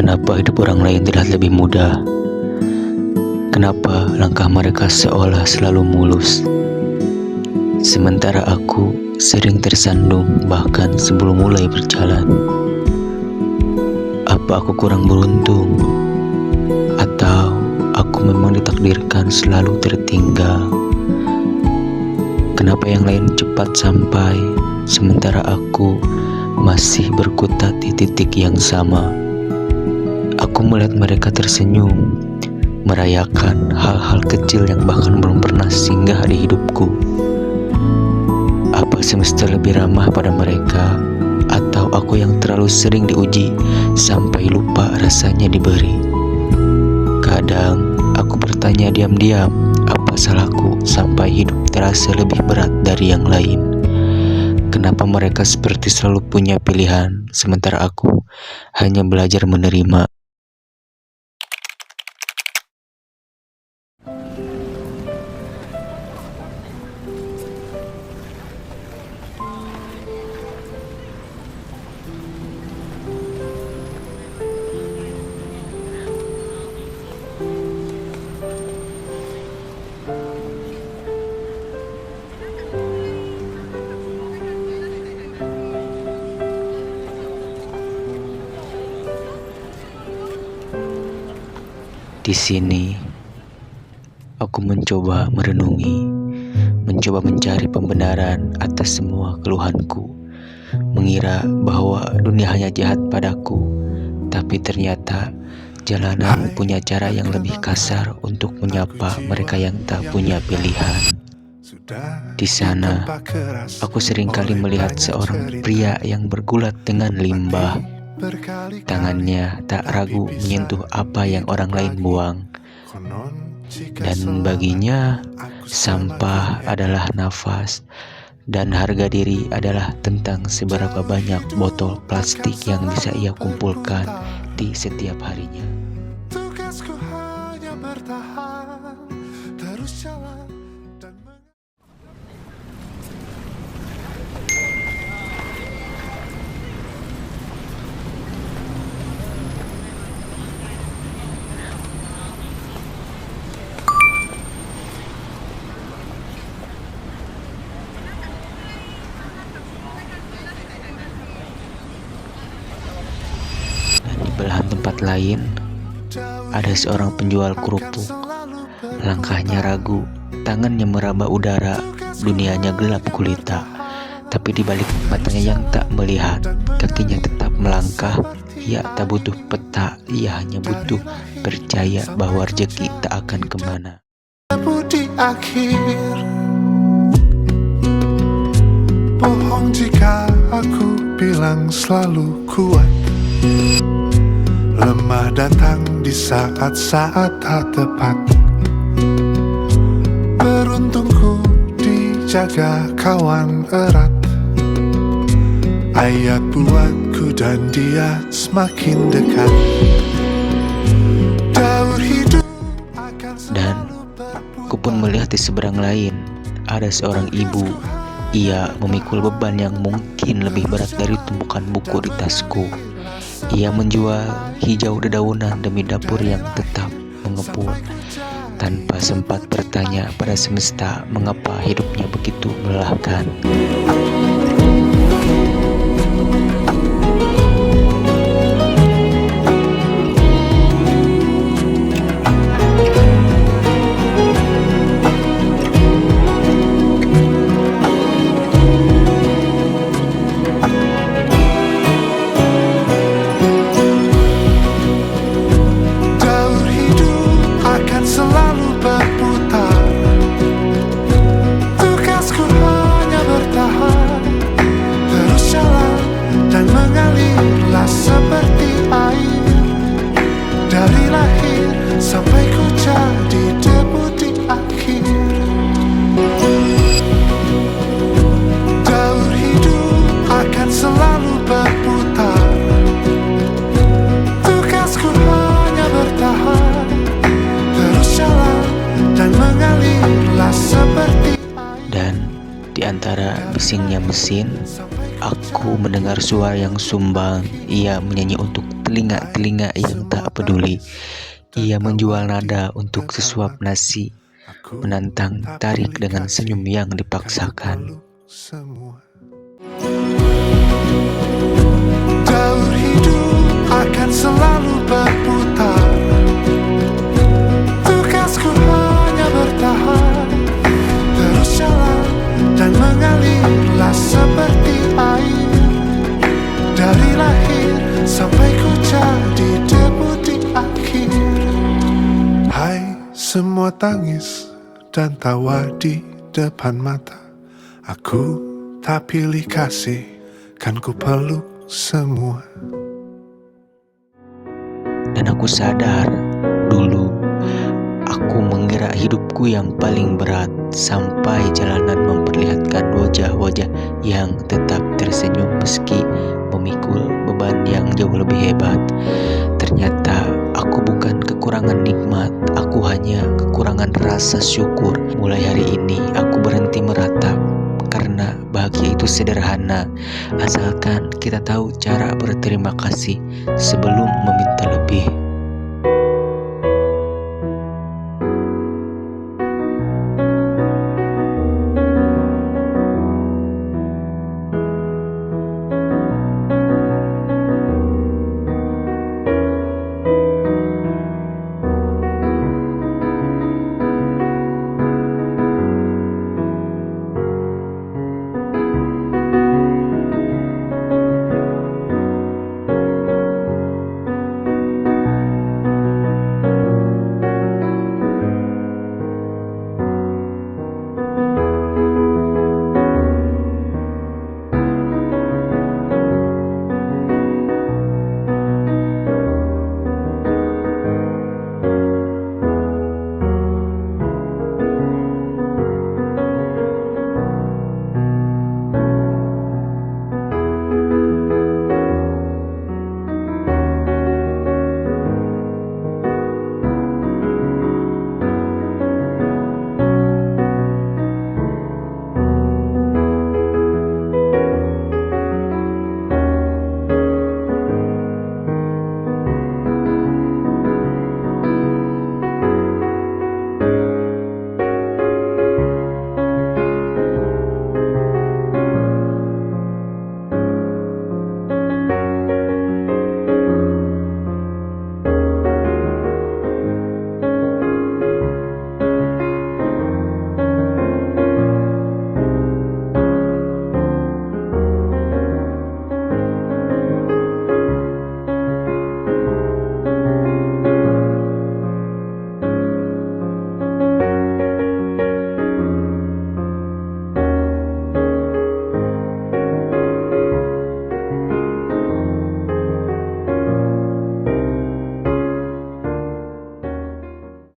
Kenapa hidup orang lain terlihat lebih mudah? Kenapa langkah mereka seolah selalu mulus? Sementara aku sering tersandung bahkan sebelum mulai berjalan. Apa aku kurang beruntung? Atau aku memang ditakdirkan selalu tertinggal? Kenapa yang lain cepat sampai, sementara aku masih berkutat di titik yang sama? Aku melihat mereka tersenyum, merayakan hal-hal kecil yang bahkan belum pernah singgah di hidupku. Apa semesta lebih ramah pada mereka, atau aku yang terlalu sering diuji sampai lupa rasanya diberi? Kadang aku bertanya diam-diam, apa salahku sampai hidup terasa lebih berat dari yang lain? Kenapa mereka seperti selalu punya pilihan, sementara aku hanya belajar menerima? Di sini, aku mencoba merenungi, mencoba mencari pembenaran atas semua keluhanku, mengira bahwa dunia hanya jahat padaku, tapi ternyata jalanan punya cara yang lebih kasar untuk menyapa mereka yang tak punya pilihan. Di sana, aku seringkali melihat seorang pria yang bergulat dengan limbah. Tangannya tak ragu menyentuh apa yang orang lain buang. Dan baginya, sampah adalah nafas, dan harga diri adalah tentang seberapa banyak botol plastik yang bisa ia kumpulkan di setiap harinya. Tugasku hanya bertahan, terus jalan dan Di belahan tempat lain, ada seorang penjual kerupuk. Langkahnya ragu, tangannya meraba udara, dunianya gelap gulita. Tapi di balik matanya yang tak melihat, kakinya tetap melangkah. Ia tak butuh peta, ia hanya butuh percaya bahwa rezeki tak akan kemana. di akhir. Bohong jika aku bilang selalu kuat. Lemah datang di saat-saat tak tepat. Beruntungku dijaga kawan erat. Ayat buatku dan dia semakin dekat. Daur hidup akan Dan selalu ku pun melihat di seberang lain, ada seorang ibu. Ia memikul beban yang mungkin lebih berat dari tumpukan buku di tasku. Ia menjual hijau dedaunan demi dapur yang tetap mengepul, tanpa sempat bertanya pada semesta mengapa hidupnya begitu melelahkan. daur hidup akan selalu berputar. Tugasku hanya bertahan, terus jalan dan mengalirlah seperti air. Dari lahir sampai ku jadi debu di akhir. Daur hidup akan selalu berputar. Tugasku hanya bertahan, terus jalan dan mengalirlah seperti air. Dan di antara bisingnya mesin, aku Aku mendengar suara yang sumbang. Ia menyanyi untuk telinga-telinga yang tak peduli. Ia menjual nada untuk sesuap nasi, menantang tarik dengan senyum yang dipaksakan. Jalur hidup akan selalu berputar. Tugasku hanya bertahan, terus jalan dan mengalirlah seperti air. Dari lahir sampai ku jadi debu di akhir. Hai semua tangis dan tawa di depan mata. Aku tak pilih kasih, kan ku peluk semua. Dan aku sadar, dulu aku mengira hidupku yang paling berat, sampai jalanan memperlihatkan wajah-wajah yang tetap tersenyum meski memikul beban yang jauh lebih hebat. Ternyata aku bukan kekurangan nikmat, aku hanya kekurangan rasa syukur. Mulai hari ini aku berhenti meratap, karena bahagia itu sederhana, asalkan kita tahu cara berterima kasih sebelum meminta lebih.